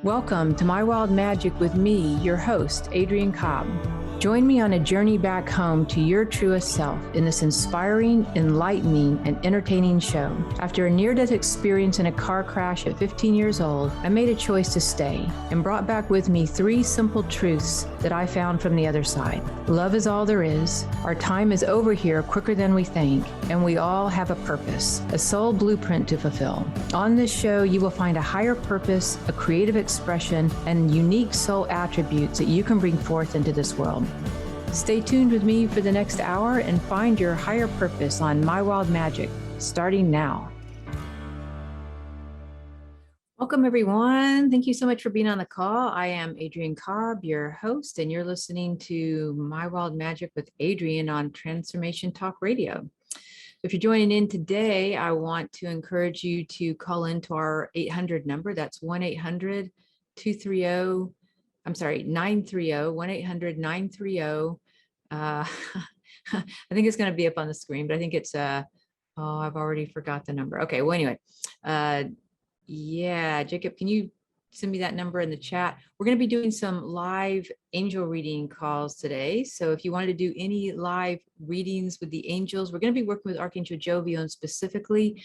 Welcome to My Wild Magic with me, your host, Adrienne Cobb. Join me on a journey back home to your truest self in this inspiring, enlightening, and entertaining show. After a near-death experience in a car crash at 15 years old, I made a choice to stay and brought back with me 3 simple truths that I found from the other side. Love is all there is. Our time is over here quicker than we think, and we all have a purpose, a soul blueprint to fulfill. On this show, you will find a higher purpose, a creative expression, and unique soul attributes that you can bring forth into this world. Stay tuned with me for the next hour and find your higher purpose on My Wild Magic, starting now. Welcome, everyone. Thank you so much for being on the call. I am Adrienne Cobb, your host, and you're listening to My Wild Magic with Adrienne on Transformation Talk Radio. If you're joining in today, I want to encourage you to call into our 800 number. That's 1-800-230, 1-800-930. I think it's going to be up on the screen, but I think it's, I've already forgot the number. Okay, well, anyway, yeah, Jacob, can you send me that number in the chat? We're going to be doing some live angel reading calls today. So if you wanted to do any live readings with the angels, we're going to be working with Archangel Raphael specifically,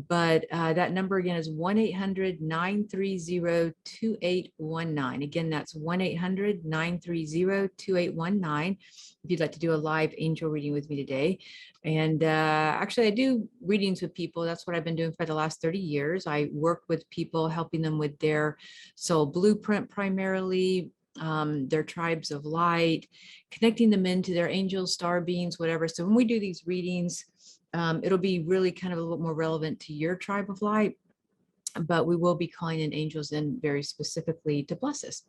but that number again is 1-800-930-2819. Again, that's 1-800-930-2819 if you'd like to do a live angel reading with me today. And actually, I do readings with people. That's what I've been doing for the last 30 years. I work with people, helping them with their soul blueprint primarily, their tribes of light, connecting them into their angels, star beings, whatever. So when we do these readings, it'll be really kind of a little more relevant to your tribe of light, but we will be calling in angels in very specifically to bless us.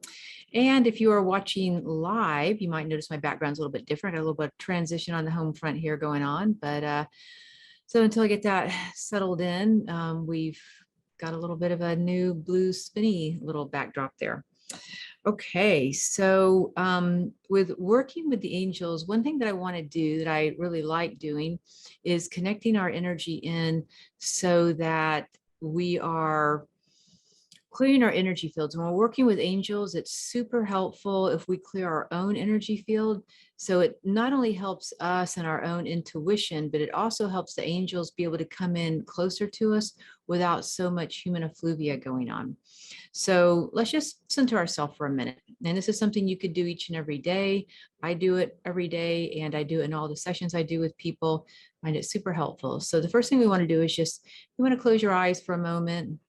And if you are watching live, you might notice my background's a little bit different. I got a little bit of transition on the home front here going on, but so until I get that settled in, we've got a little bit of a new blue spinny little backdrop there. Okay, so with working with the angels, one thing that I want to do that I really like doing is connecting our energy in so that we are clearing our energy fields. When we're working with angels, it's super helpful if we clear our own energy field. So it not only helps us and our own intuition, but it also helps the angels be able to come in closer to us without so much human effluvia going on. So let's just center ourselves for a minute. And this is something you could do each and every day. I do it every day, and I do it in all the sessions I do with people. I find it super helpful. So the first thing we want to do is just, you want to close your eyes for a moment.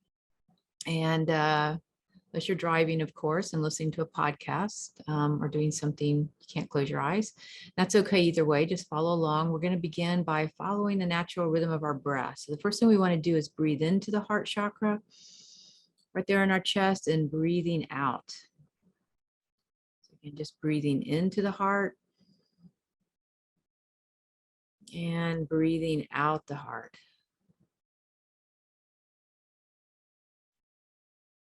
And unless you're driving, of course, and listening to a podcast or doing something, you can't close your eyes. That's okay either way, just follow along. We're going to begin by following the natural rhythm of our breath. So the first thing we want to do is breathe into the heart chakra, right there in our chest, and breathing out. So again, just breathing into the heart and breathing out the heart.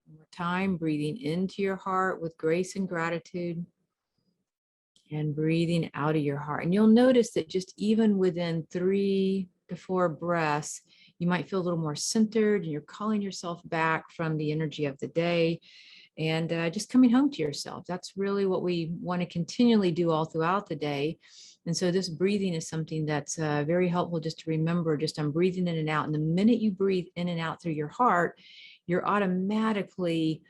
One more time, breathing into your heart with grace and gratitude and breathing out of your heart. And you'll notice that just even within 3 to 4 breaths, you might feel a little more centered and you're calling yourself back from the energy of the day and just coming home to yourself. That's really what we want to continually do all throughout the day. And so this breathing is something that's very helpful just to remember, just I'm breathing in and out. And the minute you breathe in and out through your heart, you're automatically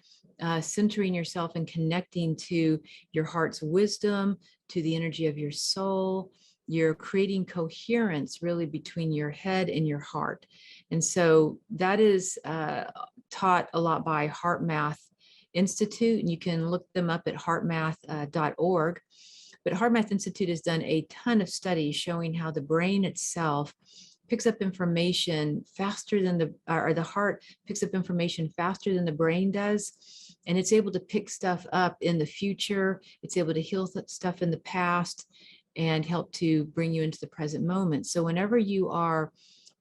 centering yourself and connecting to your heart's wisdom, to the energy of your soul. You're creating coherence really between your head and your heart. And so that is taught a lot by Heart Math Institute, and you can look them up at heartmath.org. But Heart Math Institute has done a ton of studies showing how the brain itself picks up information faster than the heart picks up information faster than the brain does. And it's able to pick stuff up in the future. It's able to heal stuff in the past and help to bring you into the present moment. So whenever you are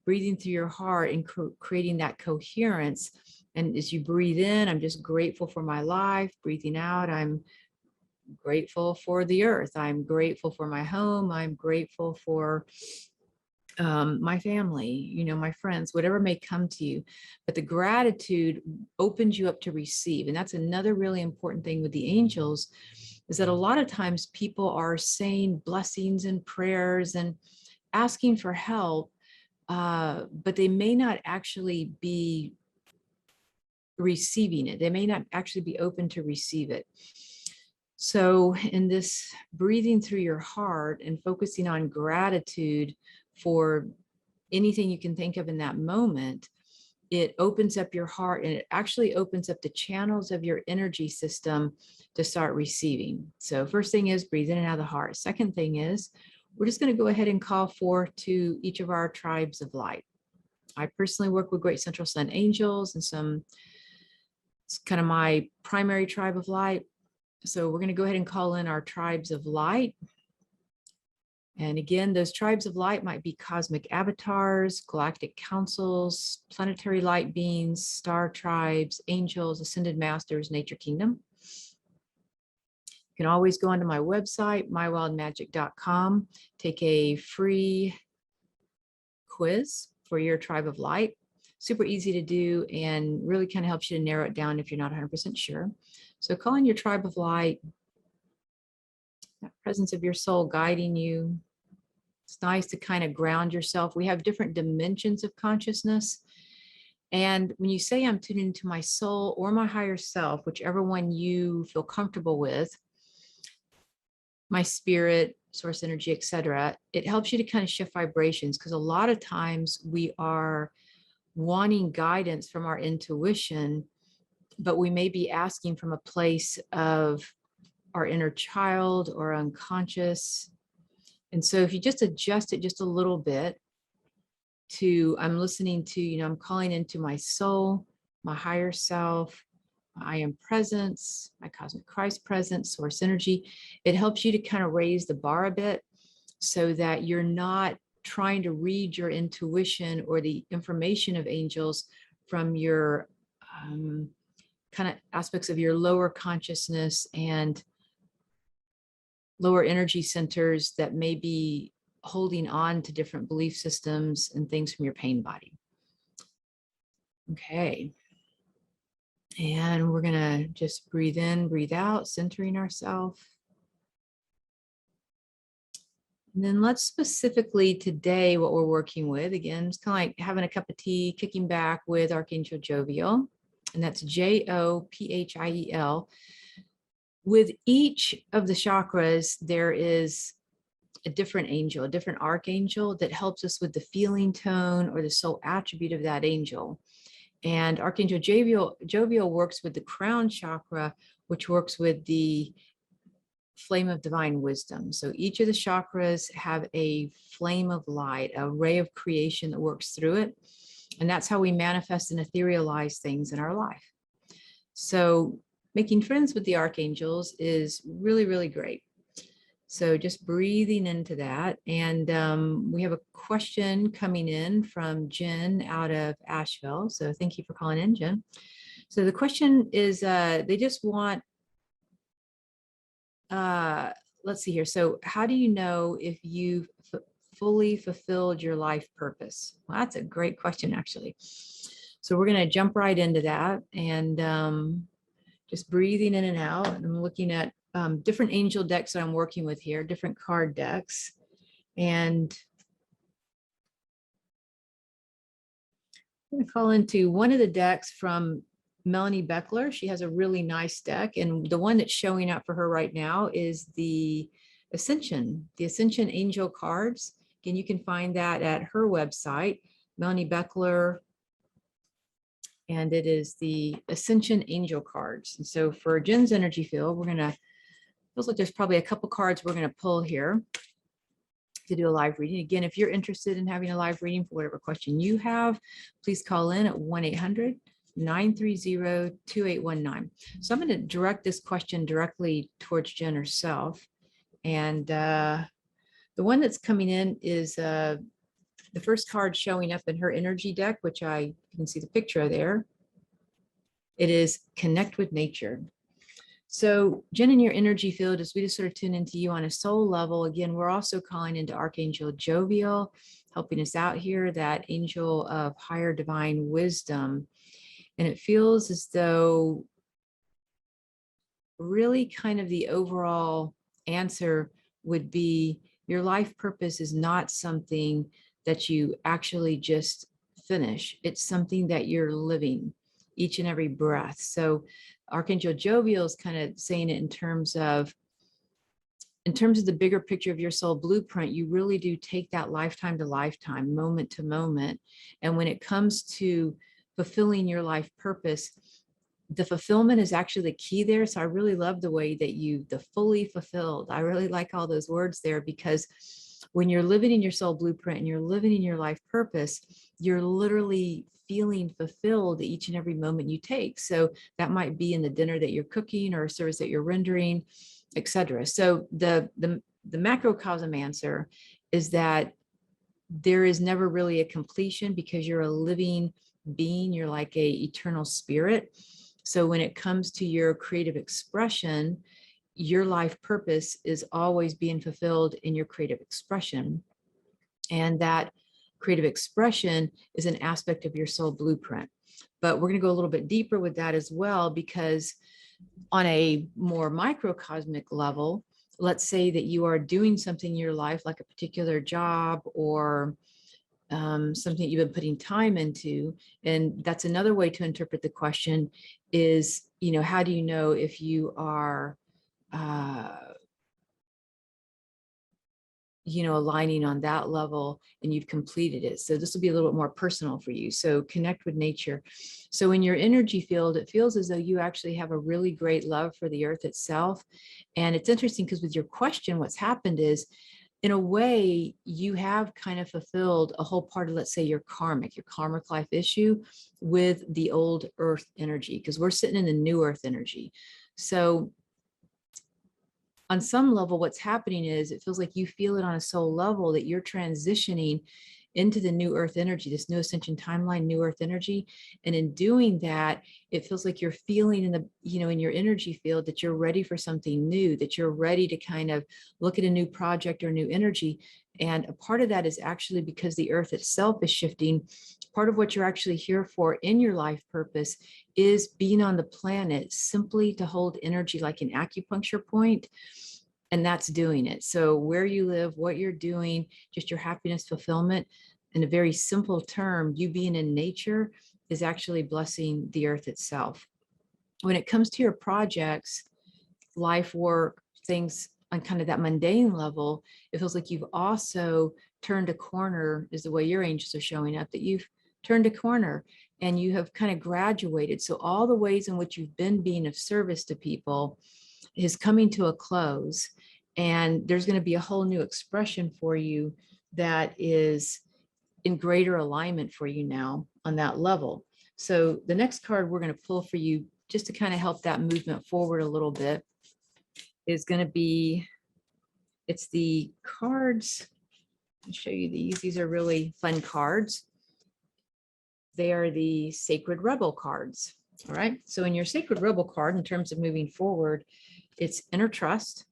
breathing through your heart and creating that coherence, and as you breathe in, I'm just grateful for my life. Breathing out, I'm grateful for the earth. I'm grateful for my home. I'm grateful for my family, you know, my friends, whatever may come to you. But the gratitude opens you up to receive. And that's another really important thing with the angels, is that a lot of times people are saying blessings and prayers and asking for help, but they may not actually be receiving it. They may not actually be open to receive it. So in this breathing through your heart and focusing on gratitude for anything you can think of in that moment, it opens up your heart and it actually opens up the channels of your energy system to start receiving. So first thing is breathe in and out of the heart. Second thing is we're just going to go ahead and call forth to each of our tribes of light. I personally work with Great Central Sun Angels and it's kind of my primary tribe of light. So we're going to go ahead and call in our tribes of light. And again, those tribes of light might be cosmic avatars, galactic councils, planetary light beings, star tribes, angels, ascended masters, nature kingdom. You can always go onto my website, mywildmagic.com, take a free quiz for your tribe of light. Super easy to do and really kind of helps you to narrow it down if you're not 100% sure. So call in your tribe of light, that presence of your soul guiding you. It's nice to kind of ground yourself. We have different dimensions of consciousness. And when you say I'm tuning into my soul or my higher self, whichever one you feel comfortable with, my spirit, source energy, etc., it helps you to kind of shift vibrations, because a lot of times we are wanting guidance from our intuition, but we may be asking from a place of our inner child or unconscious. And so if you just adjust it just a little bit to, I'm listening to, you know, I'm calling into my soul, my higher self, I am presence, my cosmic Christ presence, source energy. It helps you to kind of raise the bar a bit so that you're not trying to read your intuition or the information of angels from your kind of aspects of your lower consciousness and lower energy centers that may be holding on to different belief systems and things from your pain body. Okay. And we're going to just breathe in, breathe out, centering ourselves. And then let's specifically today what we're working with. Again, it's kind of like having a cup of tea, kicking back with Archangel Joviel. And that's Jophiel. With each of the chakras, there is a different angel, a different archangel that helps us with the feeling tone or the soul attribute of that angel. And Archangel Joviel works with the crown chakra, which works with the flame of divine wisdom. So each of the chakras have a flame of light, a ray of creation that works through it. And that's how we manifest and etherealize things in our life. So making friends with the archangels is really, really great. So just breathing into that. And we have a question coming in from Jen out of Asheville. So thank you for calling in, Jen. So the question is, they just want, let's see here. So how do you know if you've fully fulfilled your life purpose? Well, that's a great question, actually. So we're going to jump right into that and just breathing in and out. And I'm looking at different angel decks that I'm working with here, different card decks. And I'm going to call into one of the decks from Melanie Beckler. She has a really nice deck. And the one that's showing up for her right now is the Ascension Angel cards. Again, you can find that at her website, Melanie Beckler. And it is the Ascension Angel cards. And so for Jen's energy field, we're going to, feels like there's probably a couple cards we're going to pull here to do a live reading. Again, if you're interested in having a live reading for whatever question you have, please call in at 1-800-930-2819. So I'm going to direct this question directly towards Jen herself. And the one that's coming in is the first card showing up in her energy deck, which you can see the picture there. It is Connect with Nature. So Jen, in your energy field, as we just sort of tune into you on a soul level, again, we're also calling into Archangel Jovial, helping us out here, that angel of higher divine wisdom. And it feels as though really kind of the overall answer would be your life purpose is not something that you actually just finish. It's something that you're living each and every breath. So Archangel Jovial is kind of saying it in terms of the bigger picture of your soul blueprint. You really do take that lifetime to lifetime, moment to moment. And when it comes to fulfilling your life purpose, the fulfillment is actually the key there. So I really love the way that the fully fulfilled, I really like all those words there, because when you're living in your soul blueprint and you're living in your life purpose, you're literally feeling fulfilled each and every moment you take. So that might be in the dinner that you're cooking or a service that you're rendering, etc. So the macrocosm answer is that there is never really a completion, because you're a living being. You're like a eternal spirit. So when it comes to your creative expression, your life purpose is always being fulfilled in your creative expression. And that creative expression is an aspect of your soul blueprint. But we're going to go a little bit deeper with that as well, because on a more microcosmic level, let's say that you are doing something in your life, like a particular job or something you've been putting time into. And that's another way to interpret the question is, how do you know if you are, aligning on that level and you've completed it? So this will be a little bit more personal for you. So connect with nature. So in your energy field, it feels as though you actually have a really great love for the earth itself. And it's interesting because with your question, what's happened is, in a way, you have kind of fulfilled a whole part of, let's say, your karmic life issue with the old earth energy, because we're sitting in the new earth energy. So on some level, what's happening is it feels like you feel it on a soul level that you're transitioning into the new earth energy, this new ascension timeline, new earth energy. And in doing that, it feels like you're feeling in your energy field that you're ready for something new, that you're ready to kind of look at a new project or new energy. And a part of that is actually because the earth itself is shifting. Part of what you're actually here for in your life purpose is being on the planet simply to hold energy like an acupuncture point. And that's doing it. So where you live, what you're doing, just your happiness, fulfillment, in a very simple term, you being in nature is actually blessing the earth itself. When it comes to your projects, life, work, things on kind of that mundane level, it feels like you've also turned a corner, is the way your angels are showing up, that you've turned a corner and you have kind of graduated. So all the ways in which you've been being of service to people is coming to a close, and there's going to be a whole new expression for you that is in greater alignment for you now on that level. So the next card we're going to pull for you, just to kind of help that movement forward a little bit, is going to be, it's the cards. I'll show you these. These are really fun cards. They are the Sacred Rebel cards. All right. So in your Sacred Rebel card, in terms of moving forward, it's Inner Trust.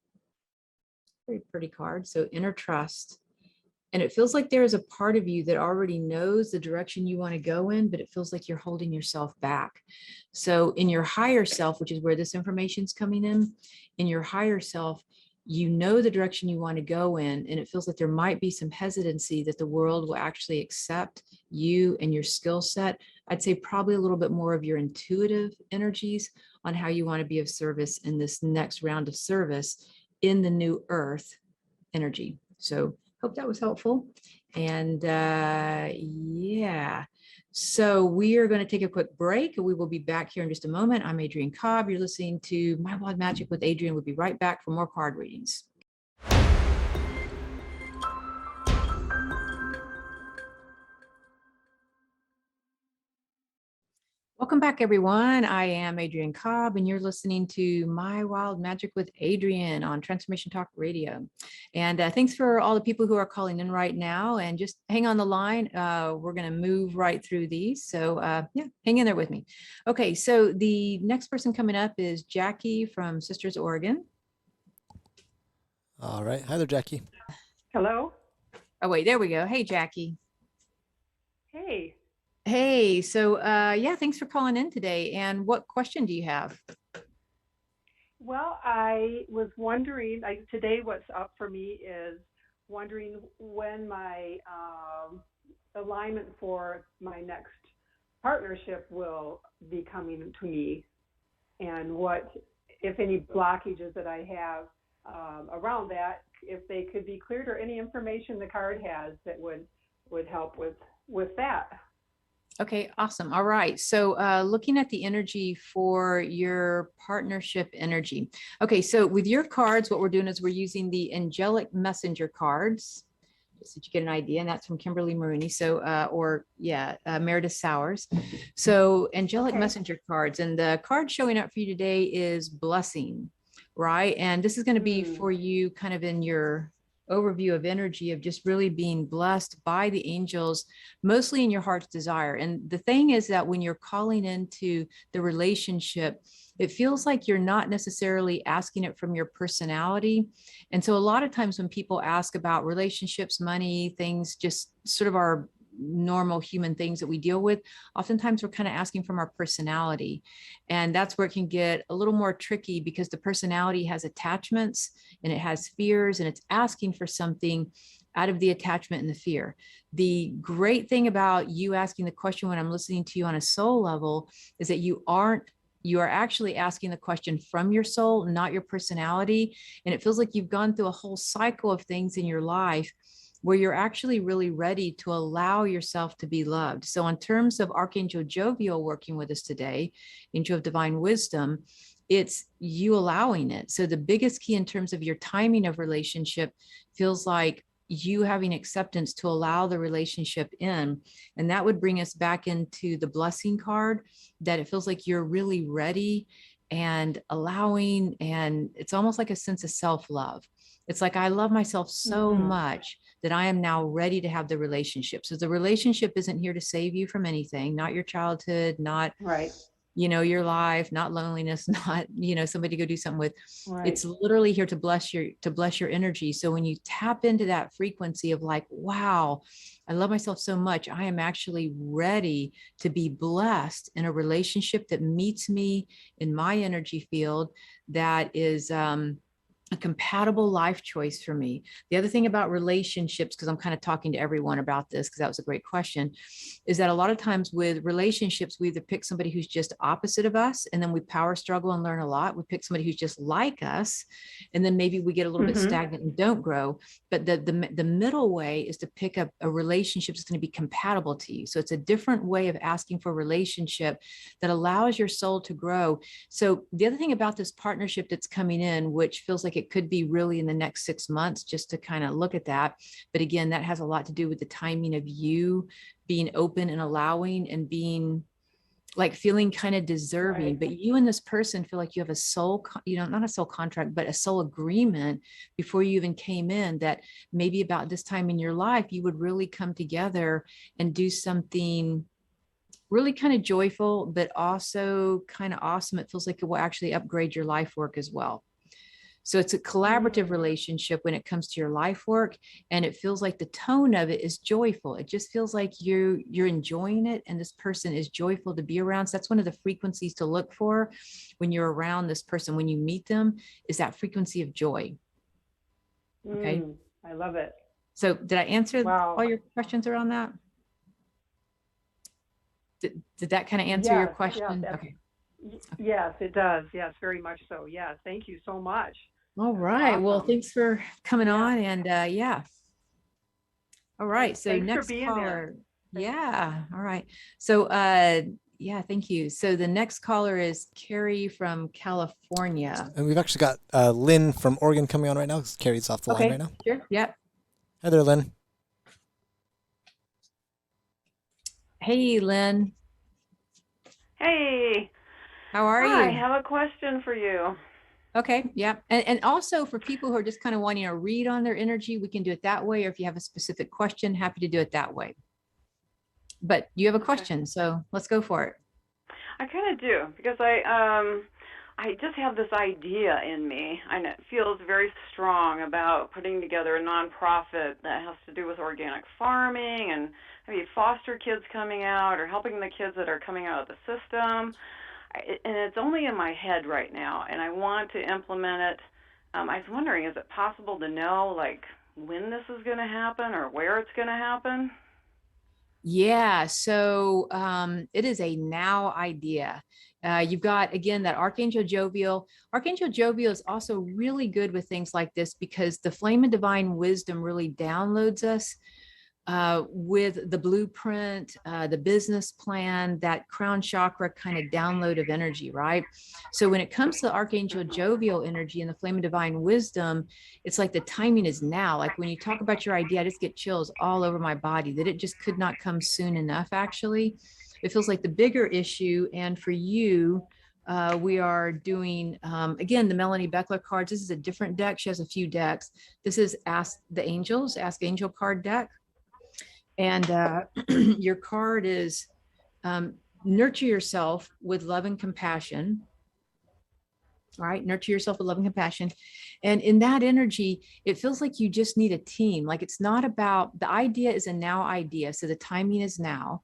Very pretty card. So Inner Trust. And it feels like there is a part of you that already knows the direction you want to go in, but it feels like you're holding yourself back. So in your higher self, which is where this information is coming in your higher self, you know the direction you want to go in, and it feels like there might be some hesitancy that the world will actually accept you and your skill set. I'd say probably a little bit more of your intuitive energies on how you want to be of service in this next round of service in the new earth energy. So hope that was helpful. And yeah, so we are going to take a quick break. We will be back here in just a moment. I'm Adrienne Cobb. You're listening to My Wild Magic with Adrienne. We'll be right back for more card readings. Welcome back, everyone. I am Adrienne Cobb, and you're listening to My Wild Magic with Adrienne on Transformation Talk Radio. And thanks for all the people who are calling in right now. And just hang on the line. We're going to move right through these. So yeah, hang in there with me. Okay, so the next person coming up is Jackie from Sisters, Oregon. All right. Hi there, Jackie. Hello. Oh, wait, there we go. Hey, Jackie. Hey. Hey, so yeah, thanks for calling in today. And what question do you have? Well, I was wondering, today what's up for me is wondering when my alignment for my next partnership will be coming to me, and what, if any, blockages that I have around that, if they could be cleared, or any information the card has that would help with that. Okay, awesome. All right. So looking at the energy for your partnership energy. Okay, so with your cards, what we're doing is we're using the Angelic Messenger cards, just so that you get an idea. And that's from Kimberly Maroney. So, Meredith Sowers. So Angelic Messenger cards. And the card showing up for you today is blessing, right? And this is going to be for you kind of in your overview of energy of just really being blessed by the angels, mostly in your heart's desire. And the thing is that when you're calling into the relationship, it feels like you're not necessarily asking it from your personality. And so a lot of times when people ask about relationships, money, things, just sort of our normal human things that we deal with, oftentimes we're kind of asking from our personality. And that's where it can get a little more tricky, because the personality has attachments and it has fears, and it's asking for something out of the attachment and the fear. The great thing about you asking the question when I'm listening to you on a soul level is that you are actually asking the question from your soul, not your personality. And it feels like you've gone through a whole cycle of things in your life where you're actually really ready to allow yourself to be loved. So in terms of Archangel Jovial working with us today, Angel of Divine Wisdom, it's you allowing it. So the biggest key in terms of your timing of relationship feels like you having acceptance to allow the relationship in. And that would bring us back into the blessing card, that it feels like you're really ready and allowing, and it's almost like a sense of self-love. It's like, I love myself so much that I am now ready to have the relationship. So the relationship isn't here to save you from anything, not your childhood, not, your life, not loneliness, not, somebody to go do something with. It's literally here to bless your energy. So when you tap into that frequency of like, wow, I love myself so much, I am actually ready to be blessed in a relationship that meets me in my energy field, that is, a compatible life choice for me. The other thing about relationships, because I'm kind of talking to everyone about this, because that was a great question, is that a lot of times with relationships, we either pick somebody who's just opposite of us, and then we power struggle and learn a lot. We pick somebody who's just like us, and then maybe we get a little bit stagnant and don't grow. But the middle way is to pick up a relationship that's going to be compatible to you. So it's a different way of asking for a relationship that allows your soul to grow. So the other thing about this partnership that's coming in, which feels like it could be really in the next 6 months, just to kind of look at that. But again, that has a lot to do with the timing of you being open and allowing, and being like feeling kind of deserving. But you and this person feel like you have a soul, not a soul contract, but a soul agreement before you even came in, that maybe about this time in your life, you would really come together and do something really kind of joyful, but also kind of awesome. It feels like it will actually upgrade your life work as well. So it's a collaborative relationship when it comes to your life work, and it feels like the tone of it is joyful. It just feels like you're enjoying it, and this person is joyful to be around. So that's one of the frequencies to look for when you're around this person, when you meet them, is that frequency of joy. Okay. I love it. So did I answer all your questions around that? Did that kind of answer your question? Okay. Yes, it does. Yes, very much so. Yes. Thank you so much. All right. Awesome. Well, thanks for coming on. And all right. So thanks next for being caller. There. Yeah. All right. So thank you. So the next caller is Carrie from California. And we've actually got Lynn from Oregon coming on right now, because Carrie's off the line right now. Sure. Yep. Hi there, Lynn. Hey, Lynn. Hey, How are I you? have a question for you. Okay, yeah. And also for people who are just kind of wanting to read on their energy, we can do it that way. Or if you have a specific question, happy to do it that way. But you have a Okay. question, so let's go for it. I kind of do because I just have this idea in me, and it feels very strong about putting together a nonprofit that has to do with organic farming and maybe foster kids coming out or helping the kids that are coming out of the system. And it's only in my head right now, and I want to implement it. I was wondering, is it possible to know like when this is going to happen or where it's going to happen? Yeah, so it is a now idea. You've got, again, that Archangel Jovial. Archangel Jovial is also really good with things like this because the flame of divine wisdom really downloads us with the blueprint, the business plan, that crown chakra kind of download of energy, right? So when it comes to Archangel Jovial energy and the flame of divine wisdom, it's like the timing is now. Like when you talk about your idea, I just get chills all over my body that it just could not come soon enough, actually. It feels like the bigger issue. And for you, we are doing, again, the Melanie Beckler cards. This is a different deck. She has a few decks. This is Ask the Angels, Ask Angel card deck. And your card is nurture yourself with love and compassion. All right, nurture yourself with love and compassion. And in that energy, it feels like you just need a team. Like it's not about the idea is a now idea. So the timing is now.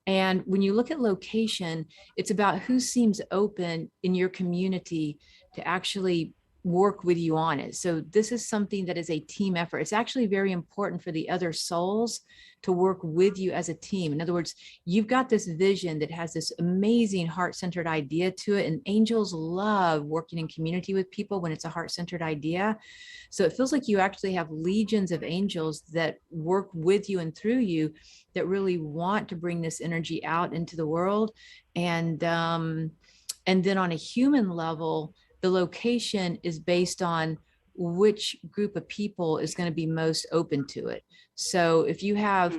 And when you look at location, it's about who seems open in your community to actually work with you on it. So this is something that is a team effort. It's actually very important for the other souls to work with you as a team. In other words, you've got this vision that has this amazing heart-centered idea to it. And angels love working in community with people when it's a heart-centered idea. So it feels like you actually have legions of angels that work with you and through you that really want to bring this energy out into the world. And then on a human level, the location is based on which group of people is going to be most open to it. So if you have,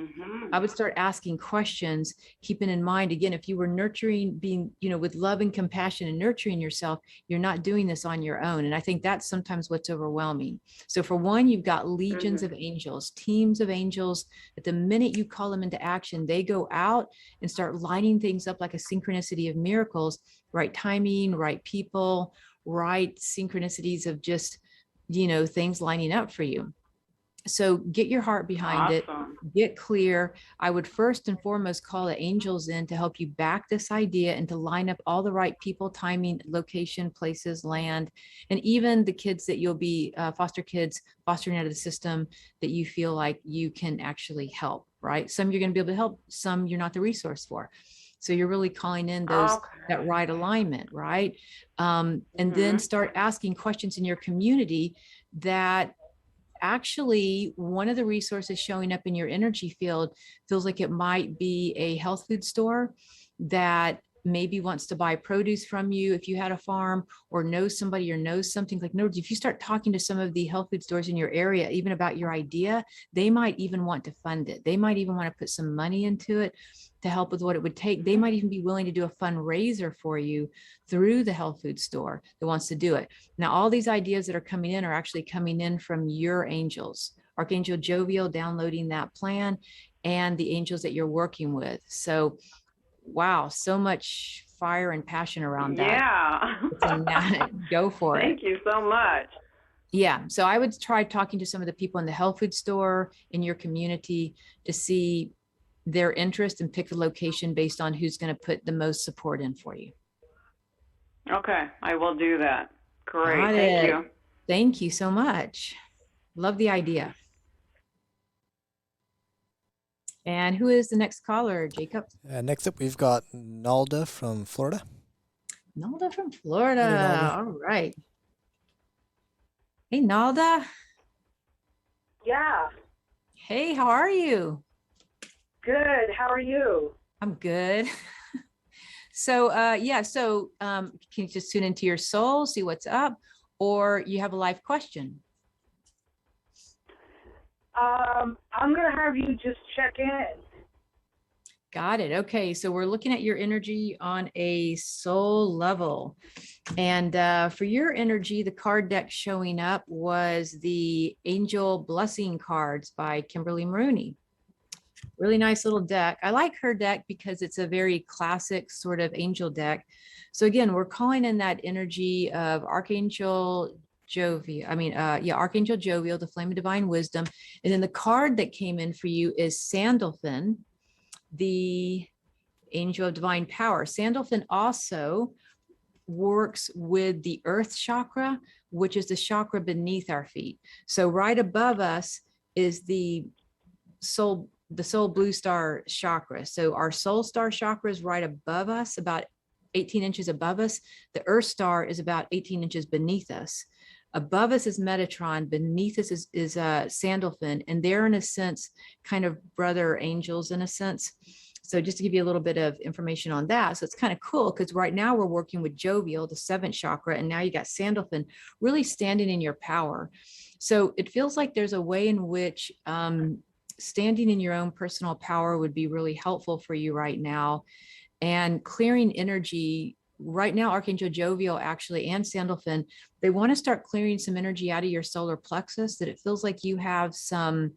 I would start asking questions, keeping in mind, again, if you were nurturing, being, with love and compassion and nurturing yourself, you're not doing this on your own. And I think that's sometimes what's overwhelming. So for one, you've got legions of angels, teams of angels, that the minute you call them into action, they go out and start lining things up like a synchronicity of miracles, right timing, right people, right synchronicities of just, things lining up for you. So get your heart behind it, Awesome. get clear. I would first and foremost call the angels in to help you back this idea and to line up all the right people, timing, location, places, land, and even the kids that you'll be foster kids, fostering out of the system that you feel like you can actually help, right? Some you're going to be able to help, some you're not the resource for. So you're really calling in those, that right alignment, right? And then start asking questions in your community that actually one of the resources showing up in your energy field feels like it might be a health food store that maybe wants to buy produce from you if you had a farm, or knows somebody or knows something. Like, in other words, if you start talking to some of the health food stores in your area, even about your idea, they might even want to fund it. They might even want to put some money into it to help with what it would take. They might even be willing to do a fundraiser for you through the health food store that wants to do it. Now, all these ideas that are coming in are actually coming in from your angels, Archangel Jovial downloading that plan, and the angels that you're working with. So, wow, so much fire and passion around that. Yeah. Go for it. Thank you so much. Yeah. So I would try talking to some of the people in the health food store in your community to see their interest and pick the location based on who's going to put the most support in for you. Okay, I will do that. Great. Got Thank it. you. Thank you so much. Love the idea. And who is the next caller, Jacob? Next up, we've got Nalda from Florida. Nalda from Florida. Hey, Nalda. All right. Hey, Nalda. Yeah. Hey, how are you? Good. How are you? I'm good. So, can you just tune into your soul, see what's up, or you have a life question? I'm going to have you just check in. Got it. Okay, so we're looking at your energy on a soul level. And for your energy, the card deck showing up was the Angel Blessing cards by Kimberly Maroney. Really nice little deck. I like her deck because it's a very classic sort of angel deck. So again, we're calling in that energy of Archangel Archangel Jovial, the flame of divine wisdom. And then the card that came in for you is Sandalphon, the angel of divine power. Sandalphon also works with the Earth Chakra, which is the chakra beneath our feet. So right above us is the soul blue star chakra. So our soul star chakra is right above us, about 18 inches above us. The Earth star is about 18 inches beneath us. Above us is Metatron, beneath us is Sandalphon, and they're in a sense kind of brother angels in a sense. So just to give you a little bit of information on that. So it's kind of cool because right now we're working with Jovial, the seventh chakra, and now you got Sandalphon really standing in your power. So it feels like there's a way in which standing in your own personal power would be really helpful for you right now. And clearing energy right now, Archangel Jovial actually and Sandalphon, they want to start clearing some energy out of your solar plexus, that it feels like you have some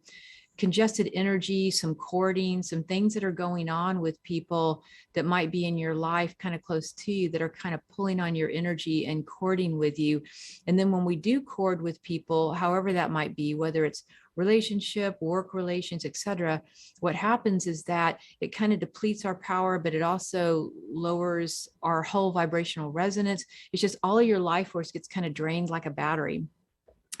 congested energy, some cording, some things that are going on with people that might be in your life kind of close to you that are kind of pulling on your energy and cording with you. And then when we do cord with people, however that might be, whether it's relationship, work relations, etc., what happens is that it kind of depletes our power, but it also lowers our whole vibrational resonance. It's just all of your life force gets kind of drained like a battery.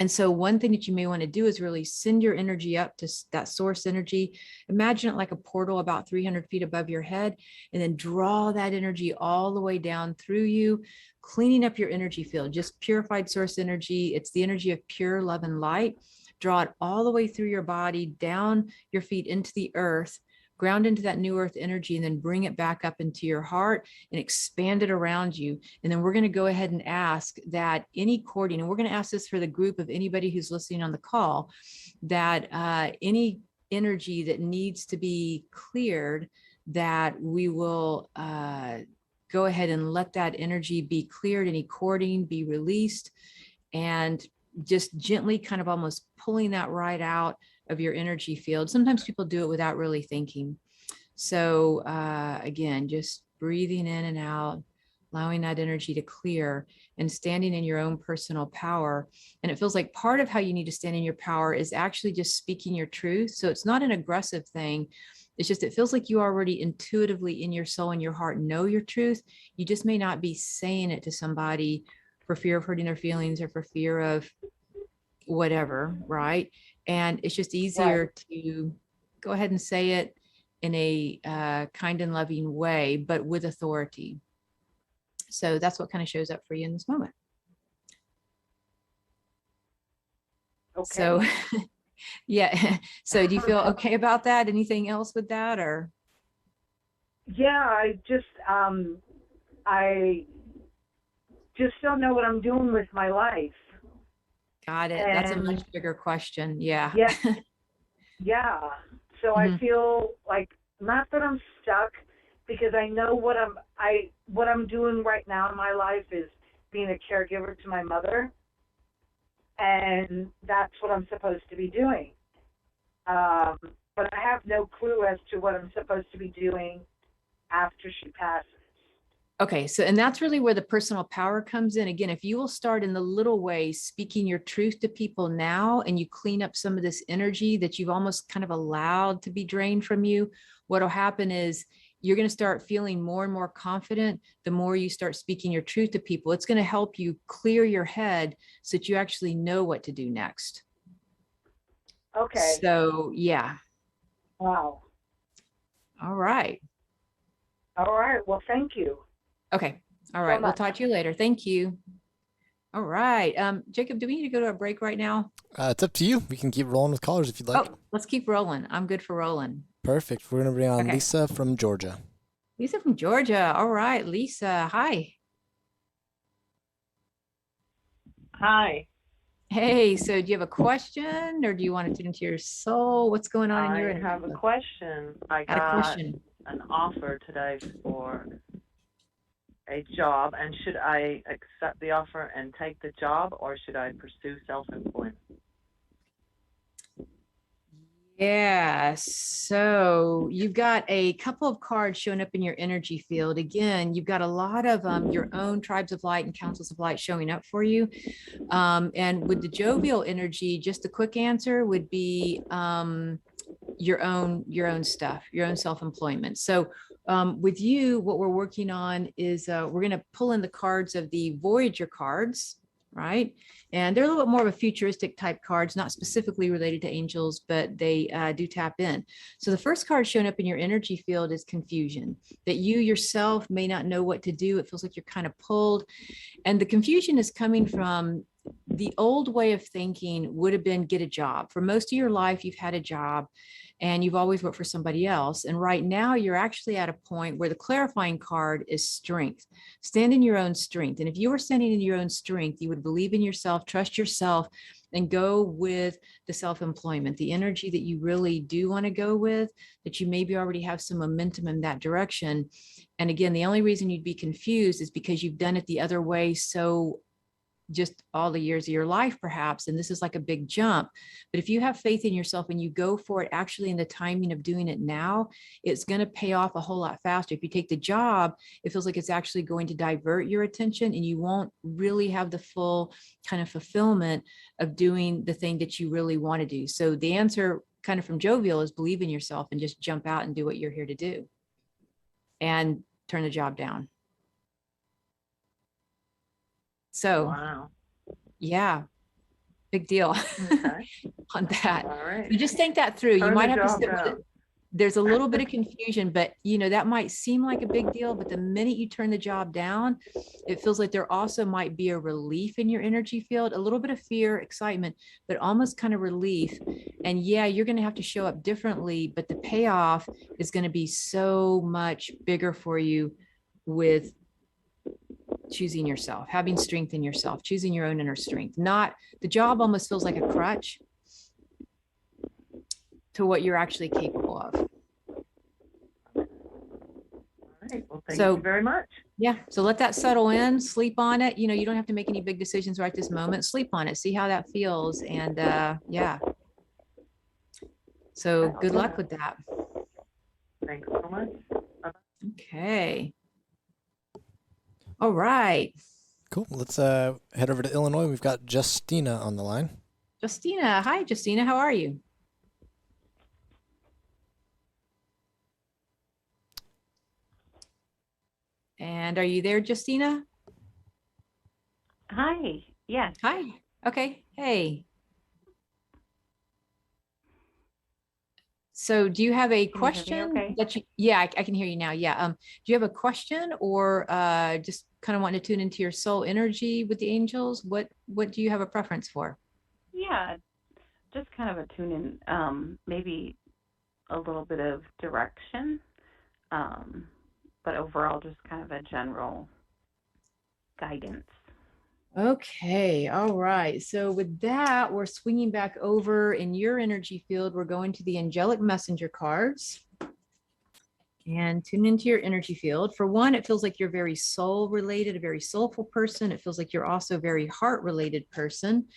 And so one thing that you may want to do is really send your energy up to that source energy. Imagine it like a portal about 300 feet above your head, and then draw that energy all the way down through you, cleaning up your energy field, just purified source energy. It's the energy of pure love and light. Draw it all the way through your body, down your feet into the earth, ground into that new earth energy, and then bring it back up into your heart and expand it around you. And then we're going to go ahead and ask that any cording, and we're going to ask this for the group of anybody who's listening on the call, that any energy that needs to be cleared, that we will go ahead and let that energy be cleared, any cording be released, and just gently kind of almost pulling that right out of your energy field. Sometimes people do it without really thinking. So again, just breathing in and out, allowing that energy to clear and standing in your own personal power. And it feels like part of how you need to stand in your power is actually just speaking your truth. So it's not an aggressive thing. It's just, it feels like you already intuitively in your soul and your heart know your truth. You just may not be saying it to somebody for fear of hurting their feelings or for fear of whatever, right? And it's just easier to go ahead and say it in a kind and loving way, but with authority. So that's what kind of shows up for you in this moment. Okay. So yeah. So do you feel okay about that? Anything else with that, or? Yeah, I just don't know what I'm doing with my life. Got it. That's a much bigger question. Yeah. Yeah. Yeah. So I Mhm. feel like, not that I'm stuck, because I know what I'm doing right now in my life is being a caregiver to my mother, and that's what I'm supposed to be doing. But I have no clue as to what I'm supposed to be doing after she passes. Okay, so, and that's really where the personal power comes in. Again, if you will start in the little ways, speaking your truth to people now, and you clean up some of this energy that you've almost kind of allowed to be drained from you, what'll happen is you're going to start feeling more and more confident the more you start speaking your truth to people. It's going to help you clear your head so that you actually know what to do next. Okay. So, yeah. Wow. All right. All right. Well, thank you. Okay. All right. So We'll much. talk to you later. Thank you. All right. Jacob, do we need to go to a break right now? It's up to you. We can keep rolling with callers if you'd like. Oh, let's keep rolling. I'm good for rolling. Perfect. We're going to bring on Okay. Lisa from Georgia. Lisa from Georgia. All right, Lisa. Hi. Hi. Hey, so do you have a question or do you want to tune into your soul? What's going on in your I energy? have a question. I Got a got question. an offer today for a job, and should I accept the offer and take the job, or should I pursue self-employment? Yeah, so you've got a couple of cards showing up in your energy field. Again, you've got a lot of your own tribes of light and councils of light showing up for you. And with the jovial energy, just a quick answer would be your own stuff, your own self-employment. So with you, what we're working on is we're going to pull in the cards of the Voyager cards, right? And they're a little bit more of a futuristic type cards, not specifically related to angels, but they do tap in. So the first card showing up in your energy field is confusion, that you yourself may not know what to do. It feels like you're kind of pulled. And the confusion is coming from the old way of thinking would have been get a job. For most of your life, you've had a job and you've always worked for somebody else. And right now you're actually at a point where the clarifying card is strength. Stand in your own strength. And if you were standing in your own strength, you would believe in yourself, trust yourself, and go with the self-employment, the energy that you really do want to go with, that you maybe already have some momentum in that direction. And again, the only reason you'd be confused is because you've done it the other way so just all the years of your life, perhaps. And this is like a big jump. But if you have faith in yourself and you go for it actually in the timing of doing it now, it's going to pay off a whole lot faster. If you take the job, it feels like it's actually going to divert your attention and you won't really have the full kind of fulfillment of doing the thing that you really want to do. So the answer kind of from jovial is believe in yourself and just jump out and do what you're here to do and turn the job down. So, wow. Yeah, big deal Okay. on that. All right. You just think that through. You Turn might the have to job sit with down. it. There's a little bit of confusion, but you know, that might seem like a big deal, but the minute you turn the job down, it feels like there also might be a relief in your energy field, a little bit of fear, excitement, but almost kind of relief. And yeah, you're going to have to show up differently, but the payoff is going to be so much bigger for you with choosing yourself, having strength in yourself, choosing your own inner strength. Not the job almost feels like a crutch to what you're actually capable of. All right. Well, thank So- you very much. Yeah. So let that settle in, sleep on it. You know, you don't have to make any big decisions right this moment. Sleep on it, see how that feels. And yeah. So good luck with that. Thanks so much. Okay. All right. Cool. Let's head over to Illinois. We've got Justina on the line. Justina. Hi, Justina. How are you? And are you there, Justina? Hi. Yes. Hi. Okay. Hey. So do you have a Can you hear me question okay? that you, yeah, I can hear you now. Yeah. Do you have a question or just kind of wanting to tune into your soul energy with the angels? What do you have a preference for? Yeah. Just kind of a tune in, maybe a little bit of direction, but overall just kind of a general guidance. Okay. All right. So with that, we're swinging back over in your energy field. We're going to the angelic messenger cards and tune into your energy field. For one, it feels like you're very soul related, a very soulful person. It feels like you're also a very heart related person.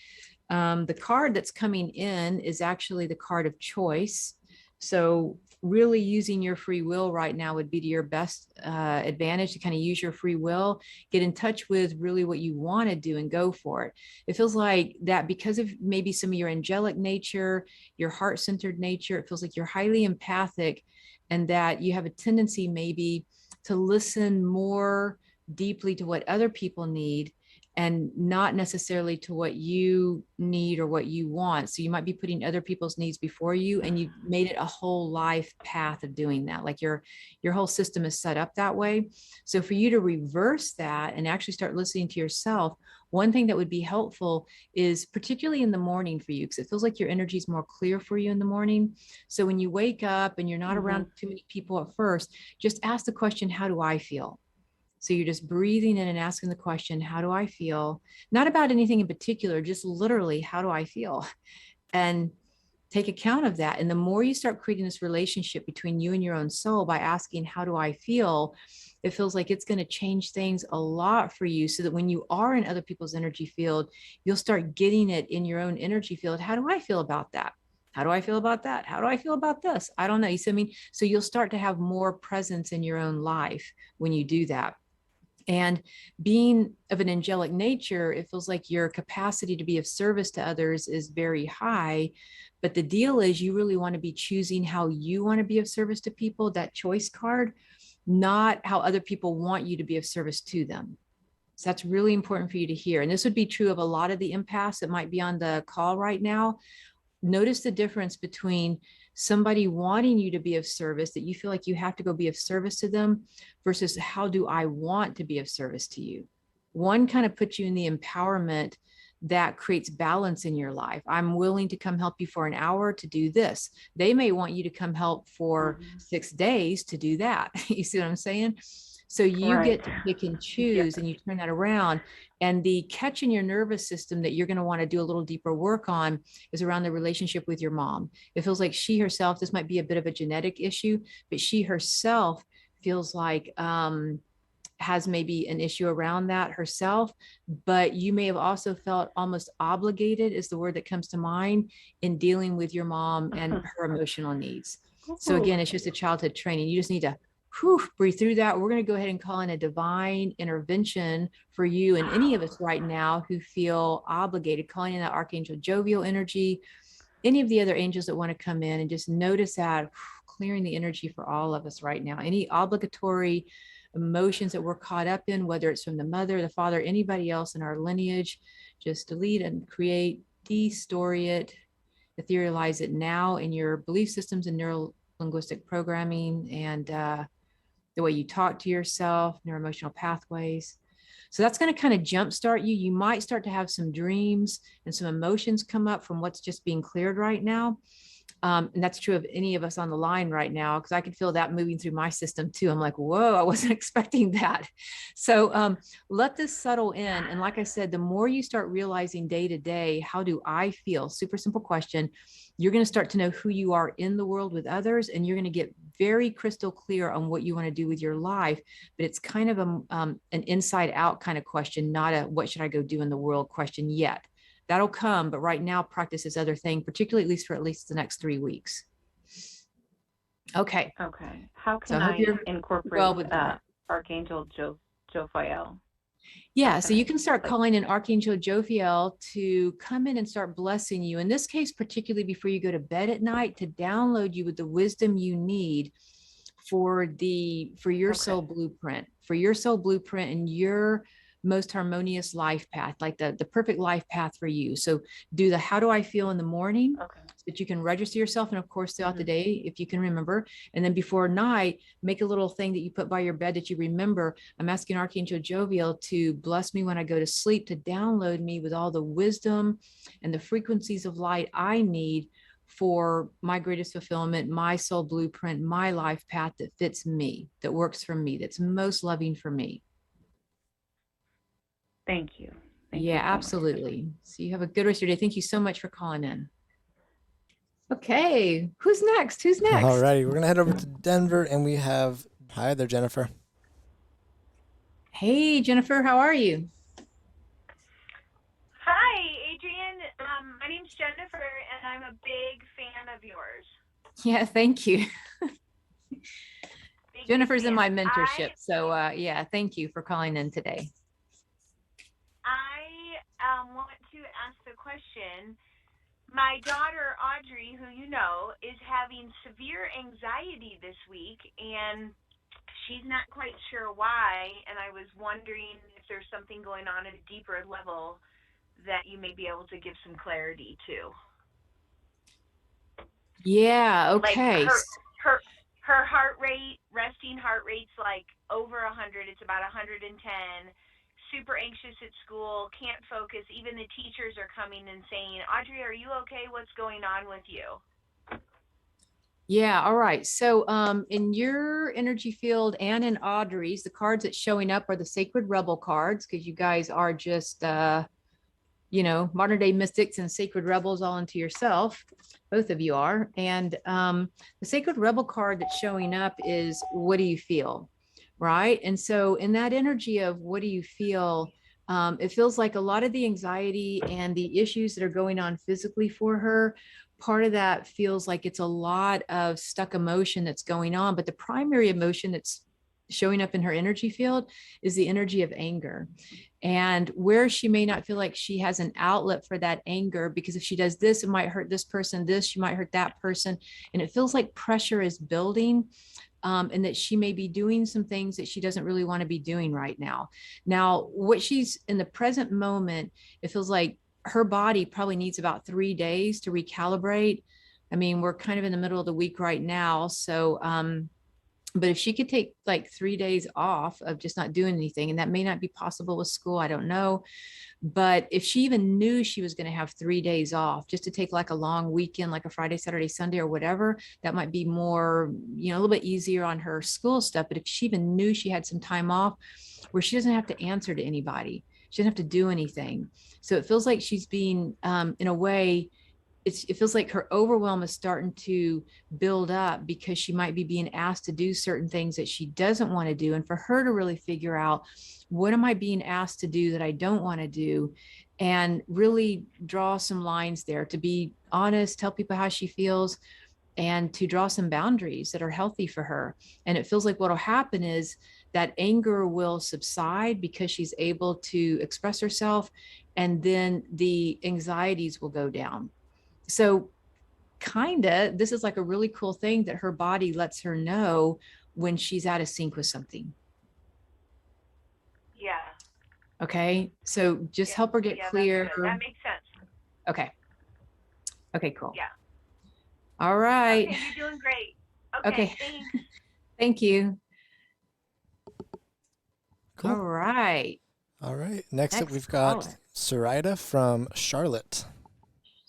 The card that's coming in is actually the card of choice. So really using your free will right now would be to your best advantage to kind of use your free will, get in touch with really what you want to do and go for it. It feels like that because of maybe some of your angelic nature, your heart-centered nature, it feels like you're highly empathic and that you have a tendency maybe to listen more deeply to what other people need and not necessarily to what you need or what you want. So you might be putting other people's needs before you, and you made it a whole life path of doing that. Like your whole system is set up that way. So for you to reverse that and actually start listening to yourself, one thing that would be helpful is particularly in the morning for you, because it feels like your energy is more clear for you in the morning. So when you wake up and you're not around too many people at first, just ask the question, how do I feel? So you're just breathing in and asking the question, how do I feel? Not about anything in particular, just literally, how do I feel? And take account of that. And the more you start creating this relationship between you and your own soul by asking, how do I feel? It feels like it's going to change things a lot for you, so that when you are in other people's energy field, you'll start getting it in your own energy field. How do I feel about that? How do I feel about that? How do I feel about this? I don't know. You see what I mean? So you'll start to have more presence in your own life when you do that. And being of an angelic nature, it feels like your capacity to be of service to others is very high. But the deal is, you really want to be choosing how you want to be of service to people, that choice card, not how other people want you to be of service to them. So that's really important for you to hear. And this would be true of a lot of the empaths that might be on the call right now. Notice the difference between somebody wanting you to be of service, that you feel like you have to go be of service to them, versus how do I want to be of service to you? One kind of puts you in the empowerment that creates balance in your life. I'm willing to come help you for an hour to do this. They may want you to come help for 6 days to do that. You see what I'm saying? So you get to pick and choose, and you turn that around. And the catch in your nervous system that you're going to want to do a little deeper work on is around the relationship with your mom. It feels like she herself, this might be a bit of a genetic issue, but she herself feels like has maybe an issue around that herself. But you may have also felt almost obligated, is the word that comes to mind, in dealing with your mom and her emotional needs. So again, it's just a childhood training. You just need to breathe through that. We're going to go ahead and call in a divine intervention for you and any of us right now who feel obligated, calling in that Archangel Jovial energy, any of the other angels that want to come in, and just notice that clearing the energy for all of us right now. Any obligatory emotions that we're caught up in, whether it's from the mother, the father, anybody else in our lineage, just delete and create, destory it, etherealize it now in your belief systems and neuro-linguistic programming, and the way you talk to yourself, neuroemotional pathways. So that's going to kind of jumpstart you. You might start to have some dreams and some emotions come up from what's just being cleared right now. And that's true of any of us on the line right now, because I could feel that moving through my system too. I'm like, whoa, I wasn't expecting that. So let this settle in. And like I said, the more you start realizing day to day, how do I feel? Super simple question. You're going to start to know who you are in the world with others, and you're going to get very crystal clear on what you want to do with your life. But it's kind of an inside out kind of question, not a what should I go do in the world question yet. That'll come, but right now practice this other thing, particularly at least for at least the next 3 weeks. Okay. Okay. How can I incorporate Archangel Jophiel? Yeah, so you can start calling in Archangel Jophiel to come in and start blessing you. In this case, particularly before you go to bed at night, to download you with the wisdom you need for your soul blueprint, and your most harmonious life path, like the perfect life path for you. So do the how do I feel in the morning, so that you can register yourself, and of course throughout the day if you can remember. And then before night, make a little thing that you put by your bed that you remember. I'm asking Archangel Jovial to bless me when I go to sleep, to download me with all the wisdom and the frequencies of light I need for my greatest fulfillment, my soul blueprint, my life path that fits me, that works for me, that's most loving for me. Thank you. Yeah, absolutely. So you have a good rest of your day. Thank you so much for calling in. Okay, who's next? All righty, we're going to head over to Denver, and we have, hi there, Jennifer. Hey, Jennifer, how are you? Hi, Adrienne. My name's Jennifer, and I'm a big fan of yours. Yeah, thank you. Jennifer's fan. in my mentorship. Yeah, thank you for calling in today. I want to ask the question. My daughter, Audrey, who you know, is having severe anxiety this week, and she's not quite sure why, and I was wondering if there's something going on at a deeper level that you may be able to give some clarity to. Yeah, okay. Like her heart rate, resting heart rate's like over 100. It's about 110. Super anxious at school, can't focus. Even the teachers are coming and saying, Audrey, are you okay? What's going on with you? Yeah, all right. So in your energy field and in Audrey's, the cards that's showing up are the Sacred Rebel cards, because you guys are just, modern day mystics and sacred rebels all into yourself. both of you are. And the Sacred Rebel card that's showing up is, what do you feel? Right. And so in that energy of what do you feel, it feels like a lot of the anxiety and the issues that are going on physically for her, part of that feels like it's a lot of stuck emotion that's going on. But the primary emotion that's showing up in her energy field is the energy of anger. And where she may not feel like she has an outlet for that anger, because if she does this, it might hurt this person, this, she might hurt that person. And it feels like pressure is building. And that she may be doing some things that she doesn't really want to be doing right now. Now, what she's in the present moment, it feels like her body probably needs about 3 days to recalibrate. I mean, we're kind of in the middle of the week right now. So, but if she could take like 3 days off of just not doing anything, and that may not be possible with school, I don't know. But if she even knew she was going to have 3 days off, just to take like a long weekend, like a Friday, Saturday, Sunday, or whatever, that might be more, a little bit easier on her school stuff. But if she even knew she had some time off where she doesn't have to answer to anybody, she doesn't have to do anything. So it feels like she's being, in a way, it feels like her overwhelm is starting to build up because she might be being asked to do certain things that she doesn't want to do. And for her to really figure out, what am I being asked to do that I don't want to do? And really draw some lines there, to be honest, tell people how she feels, and to draw some boundaries that are healthy for her. And it feels like what'll happen is that anger will subside because she's able to express herself, and then the anxieties will go down. So this is like a really cool thing that her body lets her know when she's out of sync with something. Yeah. Okay. So just help her get clear. That makes sense. Okay. Okay, cool. Yeah. All right. Okay, you're doing great. Okay. Thanks. Thank you. Cool. All right. All right. Next up, we've got caller. Zoraida from Charlotte.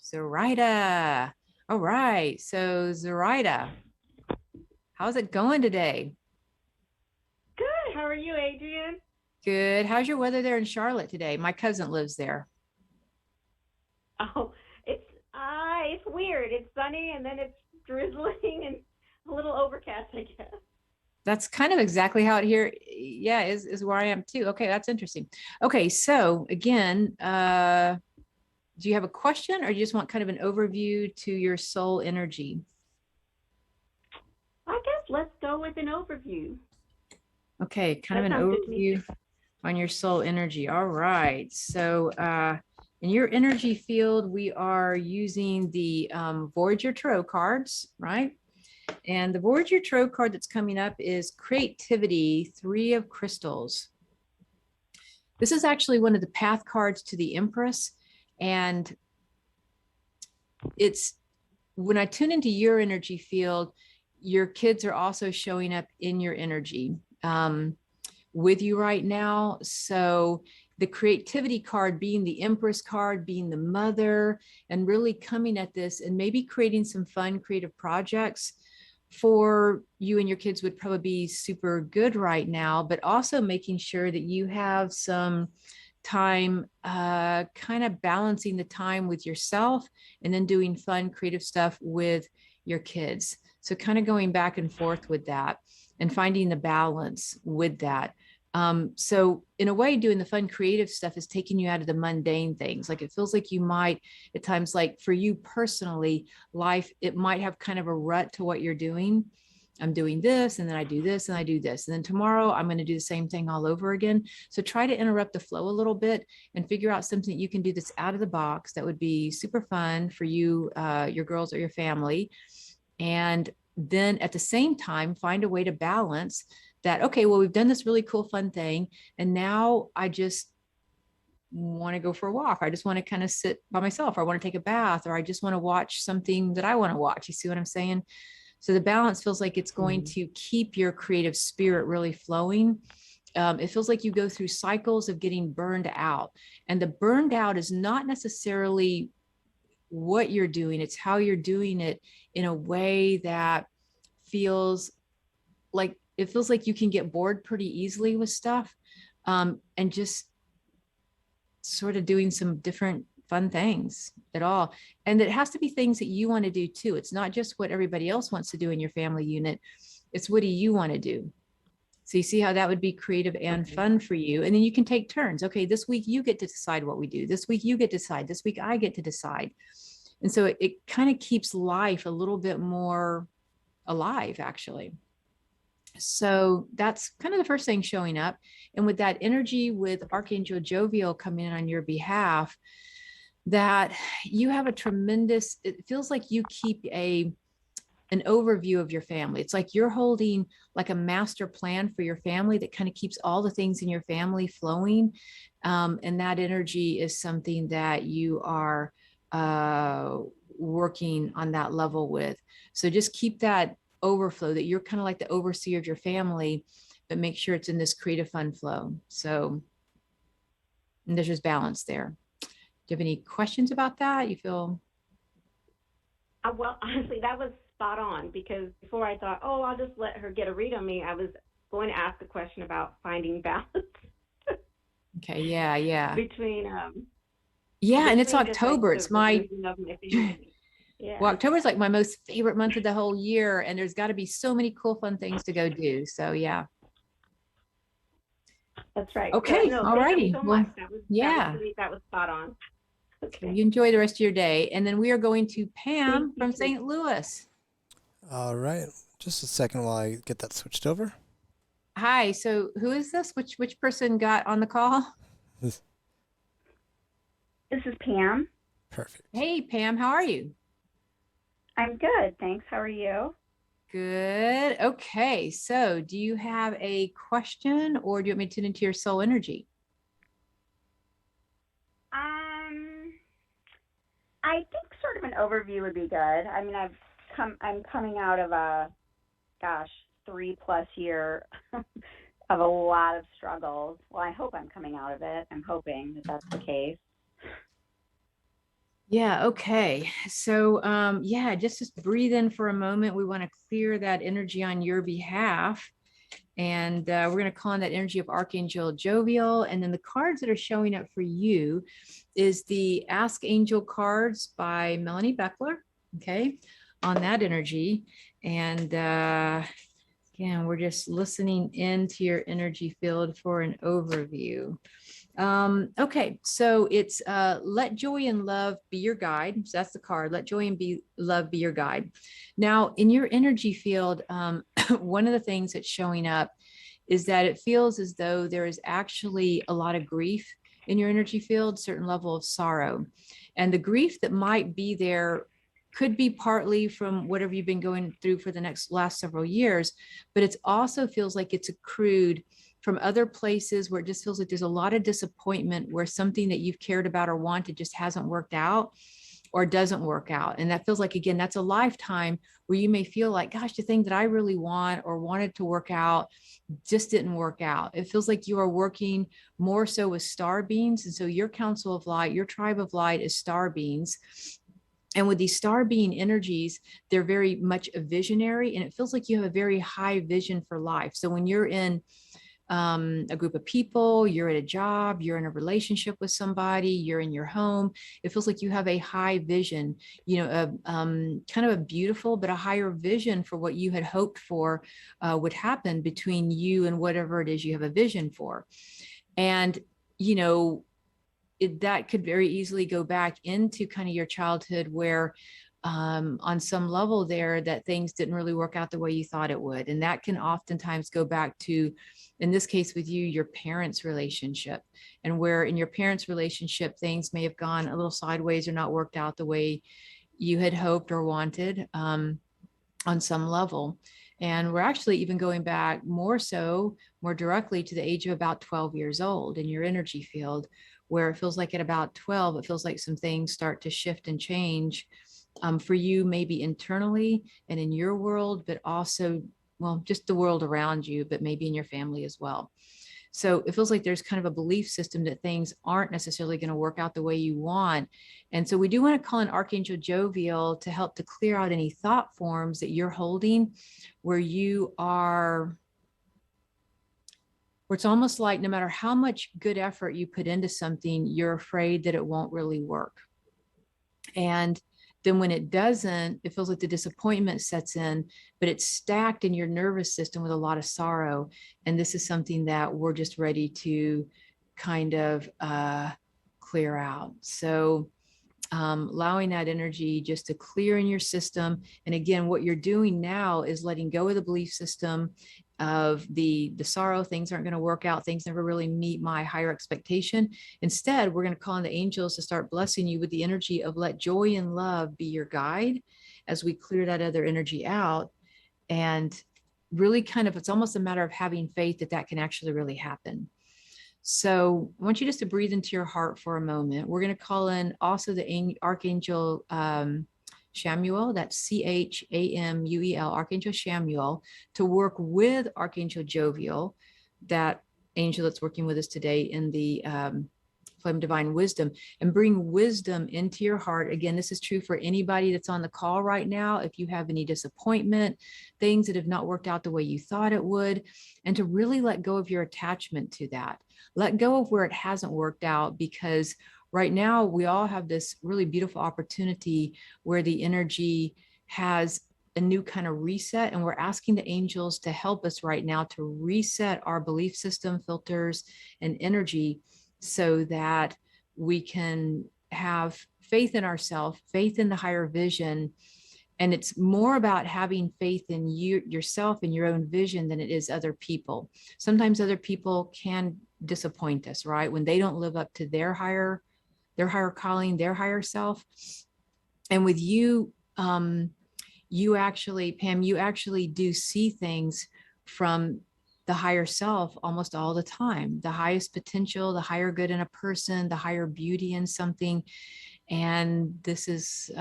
Zoraida. All right. So Zoraida, how's it going today? Good. How are you, Adrienne? Good. How's your weather there in Charlotte today? My cousin lives there. Oh, it's weird. It's sunny and then it's drizzling and a little overcast, I guess. That's kind of exactly how it here, yeah, is where I am too. Okay, that's interesting. Okay, so again, do you have a question, or do you just want kind of an overview to your soul energy? I guess let's go with an overview. Okay, kind of an overview on your soul energy. All right. So in your energy field, we are using the Voyager Tarot cards, right? And the Voyager Tarot card that's coming up is Creativity, 3 of Crystals. This is actually one of the path cards to the Empress. And it's, when I tune into your energy field, your kids are also showing up in your energy with you right now. So the creativity card being the Empress card, being the mother, and really coming at this and maybe creating some fun creative projects for you and your kids would probably be super good right now, but also making sure that you have some time, kind of balancing the time with yourself and then doing fun creative stuff with your kids. So kind of going back and forth with that and finding the balance with that. So in a way, doing the fun creative stuff is taking you out of the mundane things. Like it feels like you might at times, like for you personally, life, it might have kind of a rut to what you're doing. I'm doing this, and then I do this, and I do this. And then tomorrow I'm going to do the same thing all over again. So try to interrupt the flow a little bit and figure out something that you can do that's out of the box that would be super fun for you, your girls or your family. And then at the same time, find a way to balance that. Okay, well, we've done this really cool, fun thing. And now I just want to go for a walk. I just want to kind of sit by myself, or I want to take a bath, or I just want to watch something that I want to watch. You see what I'm saying? So the balance feels like it's going to keep your creative spirit really flowing. It feels like you go through cycles of getting burned out, and the burned out is not necessarily what you're doing. It's how you're doing it in a way that feels like, it feels like you can get bored pretty easily with stuff, and just sort of doing some different fun things at all. And it has to be things that you want to do too. It's not just what everybody else wants to do in your family unit. It's what do you want to do? So you see how that would be creative and fun for you. And then you can take turns. Okay, this week you get to decide what we do. This week you get to decide. This week I get to decide. And so it kind of keeps life a little bit more alive, actually. So that's kind of the first thing showing up. And with that energy with Archangel Jovial coming in on your behalf, that you have a tremendous, it feels like you keep an overview of your family. It's like you're holding like a master plan for your family that kind of keeps all the things in your family flowing. And that energy is something that you are working on that level with. So just keep that overflow, that you're kind of like the overseer of your family, but make sure it's in this creative fun flow. So and there's just balance there. Do you have any questions about that? You feel? Well, honestly, that was spot on, because before I thought, oh, I'll just let her get a read on me, I was going to ask a question about finding balance. Okay. Yeah. Between yeah, and it's between just, like, October. the It's my religion of my family. Yeah. well, October is like my most favorite month of the whole year, and there's got to be so many cool, fun things to go do. So yeah. That's right. Okay. No, All thank righty. you so Well, much. yeah. That was spot on. Okay. You enjoy the rest of your day, and then we are going to Pam Thank you, from too. St. Louis. All right. Just a second while I get that switched over. Hi. So who is this? Which person got on the call? This is Pam. Perfect. Hey, Pam. How are you? I'm good, thanks. How are you? Good. Okay. So do you have a question, or do you want me to tune into your soul energy? I think sort of an overview would be good. I mean, I'm coming out of a 3+ year of a lot of struggles. Well, I hope I'm coming out of it. I'm hoping that that's the case. Yeah. Okay. So, yeah, just breathe in for a moment. We want to clear that energy on your behalf. And we're going to call on that energy of Archangel Jovial. And then the cards that are showing up for you is the Ask Angel cards by Melanie Beckler. Okay. On that energy. And again, we're just listening into your energy field for an overview. Okay, so it's let joy and love be your guide. So that's the card. Let joy and love be your guide. Now, in your energy field, one of the things that's showing up is that it feels as though there is actually a lot of grief in your energy field, certain level of sorrow. And the grief that might be there could be partly from whatever you've been going through for the last several years, but it also feels like it's accrued from other places where it just feels like there's a lot of disappointment where something that you've cared about or wanted just hasn't worked out or doesn't work out. And that feels like, again, that's a lifetime where you may feel like, gosh, the thing that I really want or wanted to work out just didn't work out. It feels like you are working more so with star beings. And so your council of light, your tribe of light is star beings. And with these star being energies, they're very much a visionary, and it feels like you have a very high vision for life. So when you're in a group of people, you're at a job, you're in a relationship with somebody, you're in your home, it feels like you have a high vision, kind of a beautiful, but a higher vision for what you had hoped for would happen between you and whatever it is you have a vision for. And, that could very easily go back into kind of your childhood where on some level there that things didn't really work out the way you thought it would. And that can oftentimes go back to, in this case with you, your parents' relationship, and where in your parents' relationship, things may have gone a little sideways or not worked out the way you had hoped or wanted on some level. And we're actually even going back more directly to the age of about 12 years old in your energy field, where it feels like at about 12, it feels like some things start to shift and change for you, maybe internally and in your world, but also, well, just the world around you, but maybe in your family as well. So it feels like there's kind of a belief system that things aren't necessarily going to work out the way you want. And so we do want to call in Archangel Jovial to help to clear out any thought forms that you're holding where you are where it's almost like no matter how much good effort you put into something, you're afraid that it won't really work. And then when it doesn't, it feels like the disappointment sets in, but it's stacked in your nervous system with a lot of sorrow. And this is something that we're just ready to kind of clear out. So allowing that energy just to clear in your system. And again, what you're doing now is letting go of the belief system of the sorrow, things aren't going to work out, things never really meet my higher expectation. Instead, we're going to call on the angels to start blessing you with the energy of let joy and love be your guide as we clear that other energy out. And really kind of, it's almost a matter of having faith that that can actually really happen. So I want you just to breathe into your heart for a moment. We're going to call in also the Archangel Chamuel, that's Chamuel, Archangel Chamuel, to work with Archangel Jovial, that angel that's working with us today in the Flame Divine Wisdom, and bring wisdom into your heart. Again, this is true for anybody that's on the call right now. If you have any disappointment, things that have not worked out the way you thought it would, and to really let go of your attachment to that. Let go of where it hasn't worked out, because right now we all have this really beautiful opportunity where the energy has a new kind of reset, and we're asking the angels to help us right now to reset our belief system, filters, and energy so that we can have faith in ourselves, faith in the higher vision. And it's more about having faith in yourself and your own vision than it is other people. Sometimes other people can disappoint us, right? When they don't live up to their higher calling, their higher self. And with you, you actually, Pam, you actually do see things from the higher self almost all the time, the highest potential, the higher good in a person, the higher beauty in something. And this is,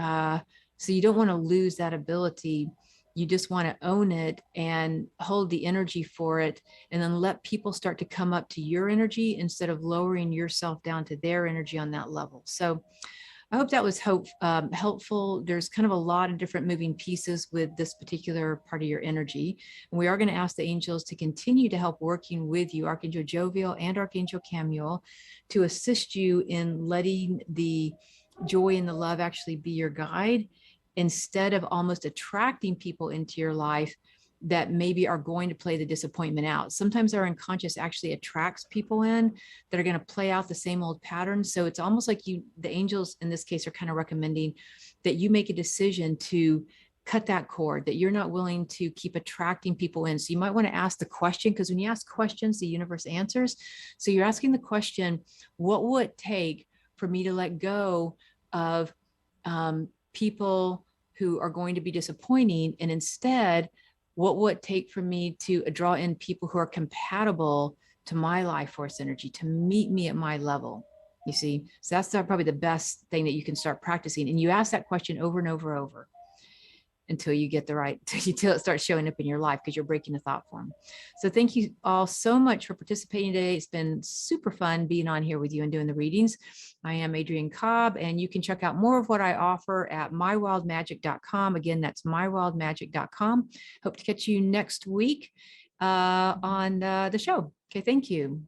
so you don't want to lose that ability. You just want to own it and hold the energy for it, and then let people start to come up to your energy instead of lowering yourself down to their energy on that level. So I hope that was helpful. There's kind of a lot of different moving pieces with this particular part of your energy. And we are going to ask the angels to continue to help working with you, Archangel Jovial and Archangel Chamuel, to assist you in letting the joy and the love actually be your guide, instead of almost attracting people into your life that maybe are going to play the disappointment out. Sometimes our unconscious actually attracts people in that are going to play out the same old patterns. So it's almost like the angels in this case are kind of recommending that you make a decision to cut that cord, that you're not willing to keep attracting people in. So you might want to ask the question, because when you ask questions, the universe answers. So you're asking the question, what would it take for me to let go of people who are going to be disappointing, and instead, what would it take for me to draw in people who are compatible to my life force energy, to meet me at my level? You see, so that's probably the best thing that you can start practicing. And you ask that question over and over and over until you get the right, until it starts showing up in your life, because you're breaking the thought form. So thank you all so much for participating today. It's been super fun being on here with you and doing the readings. I am Adrienne Cobb, and you can check out more of what I offer at mywildmagic.com. Again, that's mywildmagic.com. Hope to catch you next week on the show. Okay, thank you.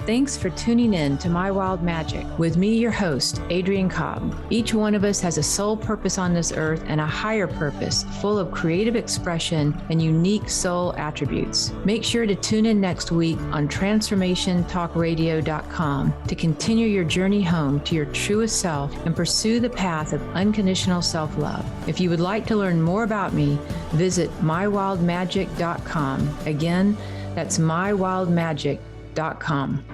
Thanks for tuning in to My Wild Magic with me, your host, Adrienne Cobb. Each one of us has a soul purpose on this earth and a higher purpose full of creative expression and unique soul attributes. Make sure to tune in next week on transformationtalkradio.com to continue your journey home to your truest self and pursue the path of unconditional self-love. If you would like to learn more about me, visit mywildmagic.com. Again, that's mywildmagic.com.